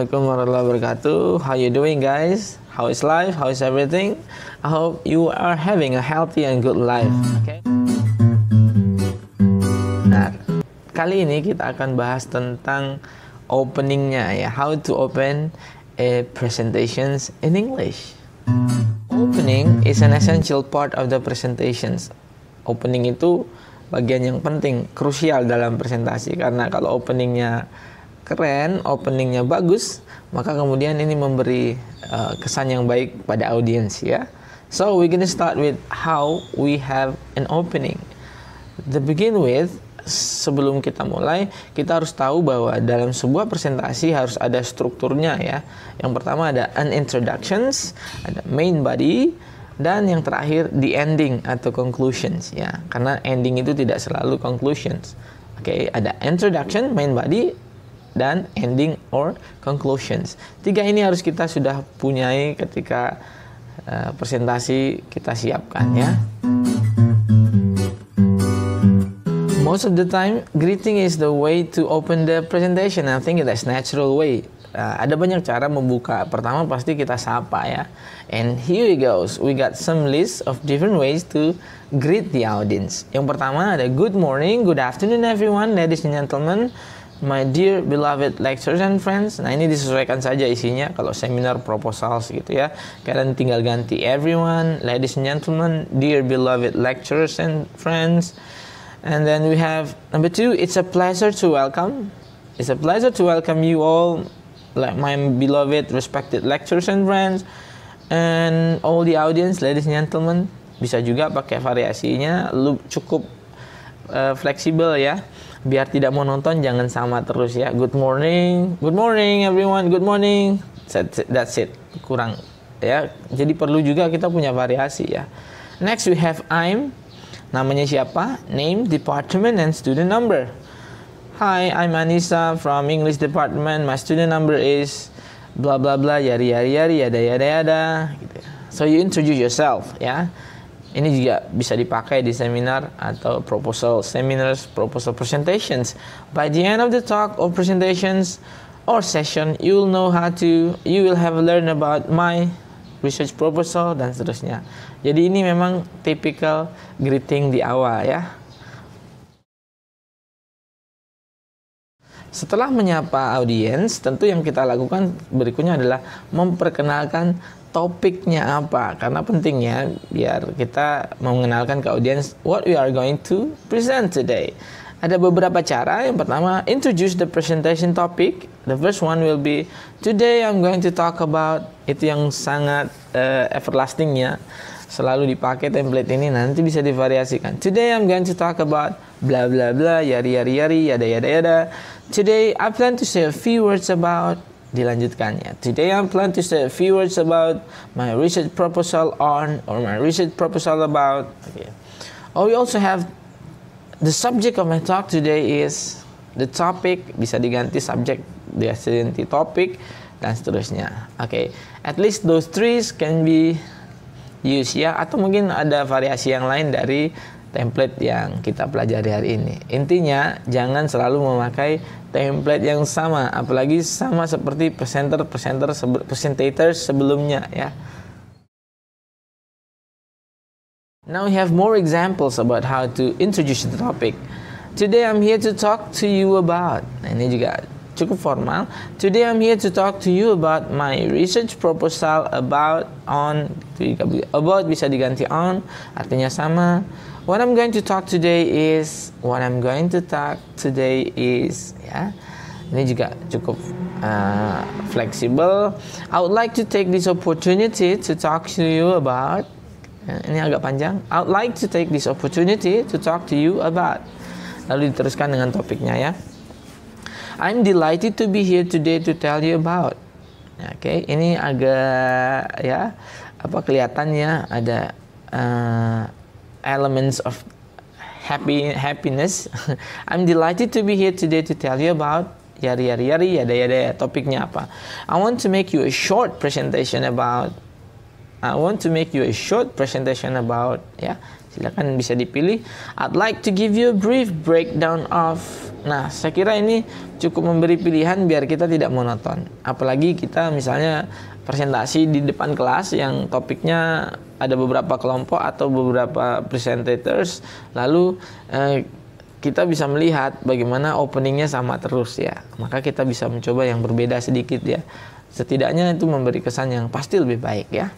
Assalamualaikum warahmatullahi wabarakatuh. How you doing, guys? How is life? How is everything? I hope you are having a healthy and good life. Okay. Nah, kali ini kita akan bahas tentang openingnya ya. How to open a presentations in English. Opening is an essential part of the presentations. Opening itu bagian yang penting, krusial dalam presentasi, karena kalau openingnya keren, openingnya bagus, maka kemudian ini memberi kesan yang baik pada audiens ya. So we're gonna start with how we have an opening. To begin with, sebelum kita mulai, kita harus tahu bahwa dalam sebuah presentasi harus ada strukturnya ya. Yang pertama ada an introductions, ada main body, dan yang terakhir the ending atau conclusions ya. Karena ending itu tidak selalu conclusions. Oke, ada introduction, main body, dan ending or conclusions. Tiga ini harus kita sudah punyai ketika presentasi kita siapkan ya. Most of the time, greeting is the way to open the presentation. I think that's natural way. Ada banyak cara membuka. Pertama pasti kita sapa ya. And here we goes. We got some list of different ways to greet the audience. Yang pertama ada good morning, good afternoon everyone, ladies and gentlemen. My dear beloved lecturers and friends. Nah ini disesuaikan saja isinya. Kalau seminar proposals gitu ya, kalian tinggal ganti everyone, ladies and gentlemen, dear beloved lecturers and friends. And then we have number 2. It's a pleasure to welcome. It's a pleasure to welcome you all, like my beloved respected lecturers and friends, and all the audience, ladies and gentlemen. Bisa juga pakai variasinya, lu cukup fleksibel ya. Biar tidak monoton, jangan sama terus ya. Good morning everyone, good morning. That's it, kurang ya. Jadi perlu juga kita punya variasi ya. Next we have I'm. Namanya siapa? Name, department, and student number. Hi, I'm Anissa from English department. My student number is blah blah blah, yada yada yada yada yada. Gitu. So you introduce yourself ya. Ini juga bisa dipakai di seminar atau proposal seminars, proposal presentations. By the end of the talk or presentations or session, you will have learned about my research proposal dan seterusnya. Jadi ini memang typical greeting di awal ya. Setelah menyapa audiens, tentu yang kita lakukan berikutnya adalah memperkenalkan topiknya apa, karena pentingnya biar kita mengenalkan ke audiens what we are going to present today. Ada beberapa cara. Yang pertama, introduce the presentation topic. The first one will be today I'm going to talk about, itu yang sangat everlasting ya, selalu dipakai template ini, nanti bisa divariasikan. Today I'm going to talk about bla bla bla, yari yari yari, yada yada yada. Today I plan to say a few words about, dilanjutkannya. Today I plan to say a few words about my research proposal on, or my research proposal about. Okay. Or we also have the subject of my talk today is, the topic bisa diganti subject, diganti topic, dan seterusnya. Okay. At least those three can be used ya, atau mungkin ada variasi yang lain dari template yang kita pelajari hari ini. Intinya jangan selalu memakai template yang sama, apalagi sama seperti presentators sebelumnya ya. Now we have more examples about how to introduce the topic. Today I'm here to talk to you about. Nah, ini juga cukup formal. Today I'm here to talk to you about my research proposal about on. About bisa diganti on, artinya sama. What I'm going to talk today is. What I'm going to talk today is. Ya, ini juga cukup fleksibel. I would like to take this opportunity to talk to you about. Ini agak panjang. I would like to take this opportunity to talk to you about. Lalu diteruskan dengan topiknya ya. I'm delighted to be here today to tell you about. Oke, ini agak ya, apa kelihatannya ada elements of happiness. I'm delighted to be here today to tell you about yari yari yari, yada yada. Topiknya apa? I want to make you a short presentation about. I want to make you a short presentation about ya, Silakan bisa dipilih. I'd like to give you a brief breakdown of. Nah, saya kira ini cukup memberi pilihan biar kita tidak monoton. Apalagi kita misalnya presentasi di depan kelas yang topiknya ada beberapa kelompok atau beberapa presentators, lalu kita bisa melihat bagaimana openingnya sama terus ya. Maka kita bisa mencoba yang berbeda sedikit ya. Setidaknya itu memberi kesan yang pasti lebih baik ya.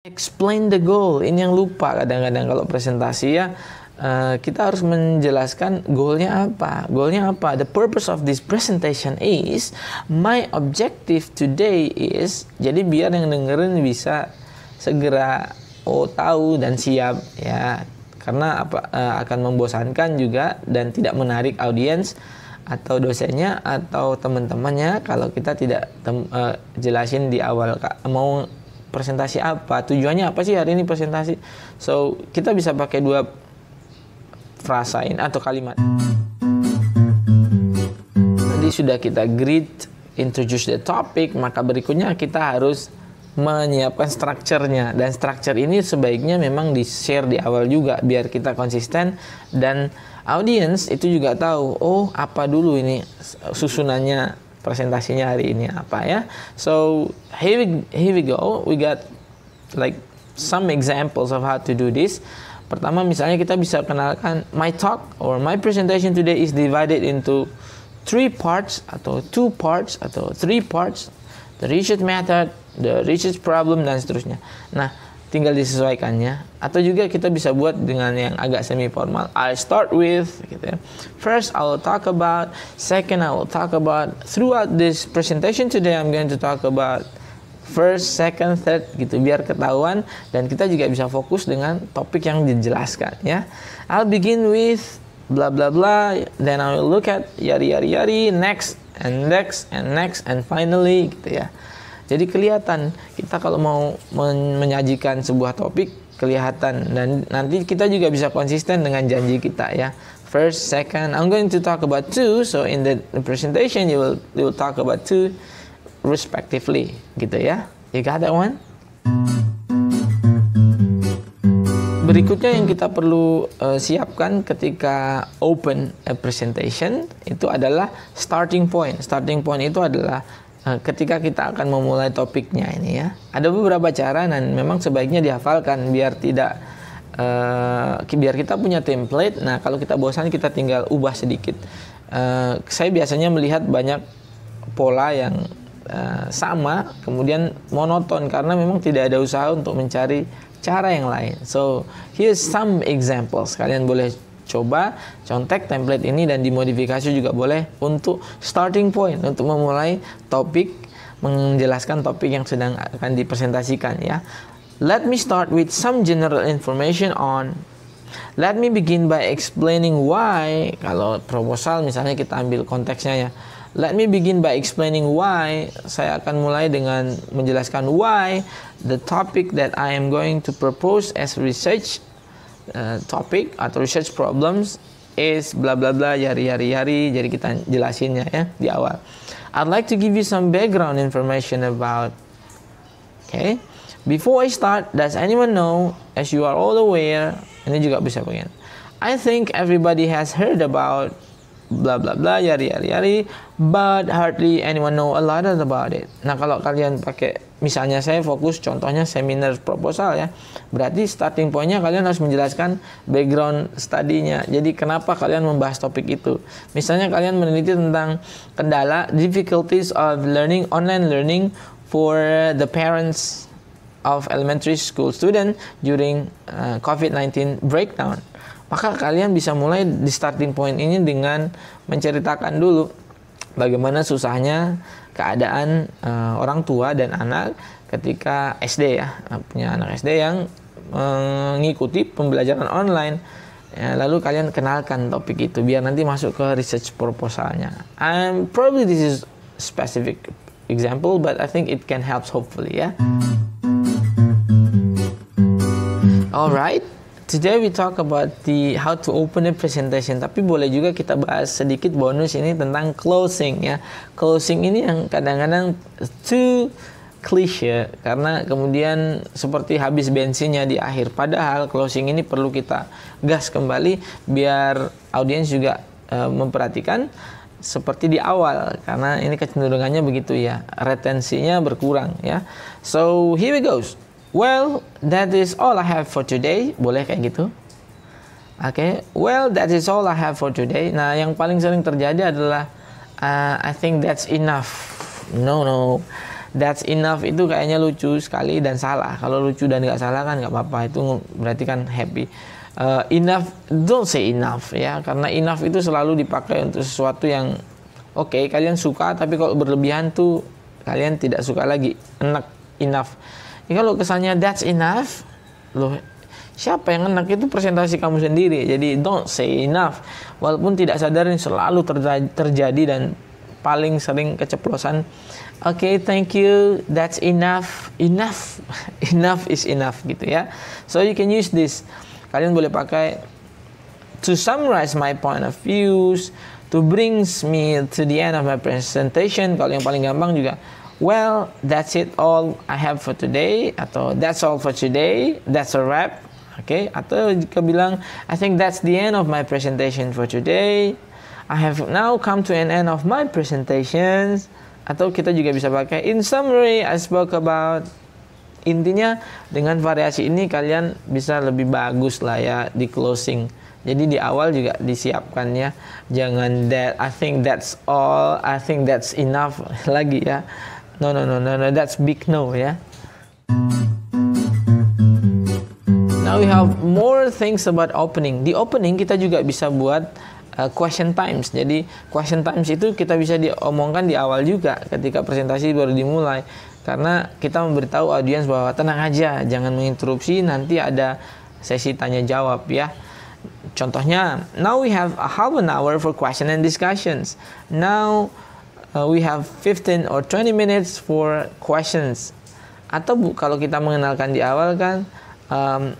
Explain the goal. Ini yang lupa kadang-kadang kalau presentasi ya. Kita harus menjelaskan goalnya apa. Goalnya apa? The purpose of this presentation is, my objective today is. Jadi biar yang dengerin bisa segera tahu dan siap ya. Karena akan membosankan juga dan tidak menarik audiens atau dosennya atau teman-temannya kalau kita tidak jelasin di awal mau presentasi apa, tujuannya apa sih hari ini presentasi. So kita bisa pakai dua frasain atau kalimat. Jadi sudah kita greet, introduce the topic, maka berikutnya kita harus menyiapkan strukturnya, dan struktur ini sebaiknya memang di-share di awal juga biar kita konsisten dan audiens itu juga tahu apa dulu ini susunannya presentasinya hari ini apa ya. So here we go, we got like some examples of how to do this. Pertama misalnya kita bisa kenalkan my talk or my presentation today is divided into 3 parts atau 2 parts atau 3 parts, the research method, the research problem, dan seterusnya. Nah, tinggal disesuaikannya. Atau juga kita bisa buat dengan yang agak semi formal. I start with, gitu ya. First, I will talk about. Second, I will talk about. Throughout this presentation today, I'm going to talk about first, second, third, gitu. Biar ketahuan dan kita juga bisa fokus dengan topik yang dijelaskan, ya. I'll begin with blah blah blah. Then I will look at yari yari yari. Next and next and next and finally, gitu ya. Jadi kelihatan kita kalau mau menyajikan sebuah topik kelihatan, dan nanti kita juga bisa konsisten dengan janji kita ya. First, second, I'm going to talk about 2, so in the presentation you will talk about 2 respectively, gitu ya. You got that one? Berikutnya yang kita perlu siapkan ketika open a presentation itu adalah starting point. Starting point itu adalah ketika kita akan memulai topiknya ini ya. Ada beberapa cara dan memang sebaiknya dihafalkan biar tidak biar kita punya template. Nah, kalau kita bosan kita tinggal ubah sedikit. Saya biasanya melihat banyak pola yang sama kemudian monoton karena memang tidak ada usaha untuk mencari cara yang lain. So, here's some examples. Kalian boleh coba contek template ini dan dimodifikasi juga boleh untuk starting point, untuk memulai topik, menjelaskan topik yang sedang akan dipresentasikan ya. Let me start with some general information on. Let me begin by explaining why. Kalau proposal misalnya kita ambil konteksnya ya. Let me begin by explaining why. Saya akan mulai dengan menjelaskan why the topic that I am going to propose as research topic atau research problems is bla bla bla yari yari yari. Jadi kita jelasinnya ya di awal. I'd like to give you some background information about. Okay. Before I start, does anyone know, as you are all aware, ini juga bisa bagian. I think everybody has heard about bla bla bla yari yari yari, but hardly anyone know a lot about it. Nah, kalau kalian pakai misalnya saya fokus contohnya seminar proposal ya. Berarti starting point-nya kalian harus menjelaskan background studinya. Jadi kenapa kalian membahas topik itu? Misalnya kalian meneliti tentang kendala difficulties of online learning for the parents of elementary school student during COVID-19 breakdown. Maka kalian bisa mulai di starting point ini dengan menceritakan dulu bagaimana susahnya keadaan orang tua dan anak ketika SD ya, punya anak SD yang mengikuti pembelajaran online. Ya, lalu kalian kenalkan topik itu biar nanti masuk ke research proposalnya. Probably this is specific example, but I think it can help hopefully ya. Alright. Today we talk about how to open a presentation. Tapi boleh juga kita bahas sedikit bonus ini tentang closing ya. Closing ini yang kadang-kadang too cliche karena kemudian seperti habis bensinnya di akhir. Padahal closing ini perlu kita gas kembali biar audiens juga memperhatikan seperti di awal karena ini kecenderungannya begitu ya. Retensinya berkurang ya. So here we goes. Well, that is all I have for today. Boleh kayak gitu? Oke, well that is all I have for today. Nah, yang paling sering terjadi adalah I think that's enough. No, that's enough itu kayaknya lucu sekali dan salah. Kalau lucu dan nggak salah kan nggak apa-apa, itu berarti kan happy. Enough, don't say enough ya, karena enough itu selalu dipakai untuk sesuatu yang oke, kalian suka, tapi kalau berlebihan tuh kalian tidak suka lagi. Enak, enough. Ya, kalau kesannya that's enough, loh siapa yang enak, itu presentasi kamu sendiri. Jadi don't say enough. Walaupun tidak sadar ini selalu terjadi dan paling sering keceplosan. Oke, thank you. That's enough. Enough. Enough is enough gitu ya. So you can use this. Kalian boleh pakai to summarize my point of views, to brings me to the end of my presentation. Kalau yang paling gampang juga, well, that's it all I have for today, atau that's all for today, that's a wrap. Oke, atau jika bilang I think that's the end of my presentation for today. I have now come to an end of my presentations. Atau kita juga bisa pakai in summary I spoke about. Intinya dengan variasi ini kalian bisa lebih bagus lah ya di closing. Jadi di awal juga disiapkan ya. Jangan that I think that's all, I think that's enough lagi ya. No, that's big no ya. Now we have more things about opening. Di opening kita juga bisa buat question times. Jadi question times itu kita bisa diomongkan di awal juga ketika presentasi baru dimulai. Karena kita memberitahu audiens bahwa tenang aja, jangan menginterupsi, nanti ada sesi tanya jawab ya. Contohnya, now we have a half an hour for question and discussions. Now we have 15 or 20 minutes for questions. Atau kalau kita mengenalkan di awal kan,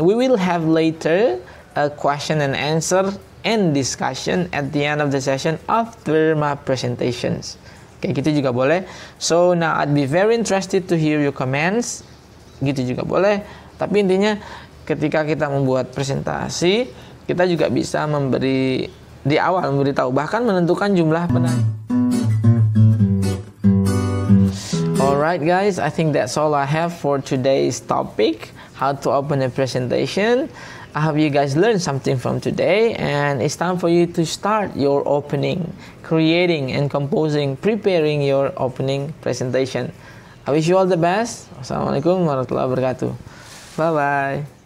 we will have later a question and answer and discussion at the end of the session after my presentations. Kayak gitu juga boleh. So now I'd be very interested to hear your comments. Gitu juga boleh. Tapi intinya ketika kita membuat presentasi, kita juga bisa memberi di awal memberitahu, bahkan menentukan jumlah penanya. Alright guys, I think that's all I have for today's topic, how to open a presentation. I hope you guys learned something from today, and it's time for you to start your opening, creating and composing, preparing your opening presentation. I wish you all the best. Wassalamualaikum warahmatullahi wabarakatuh. Bye-bye.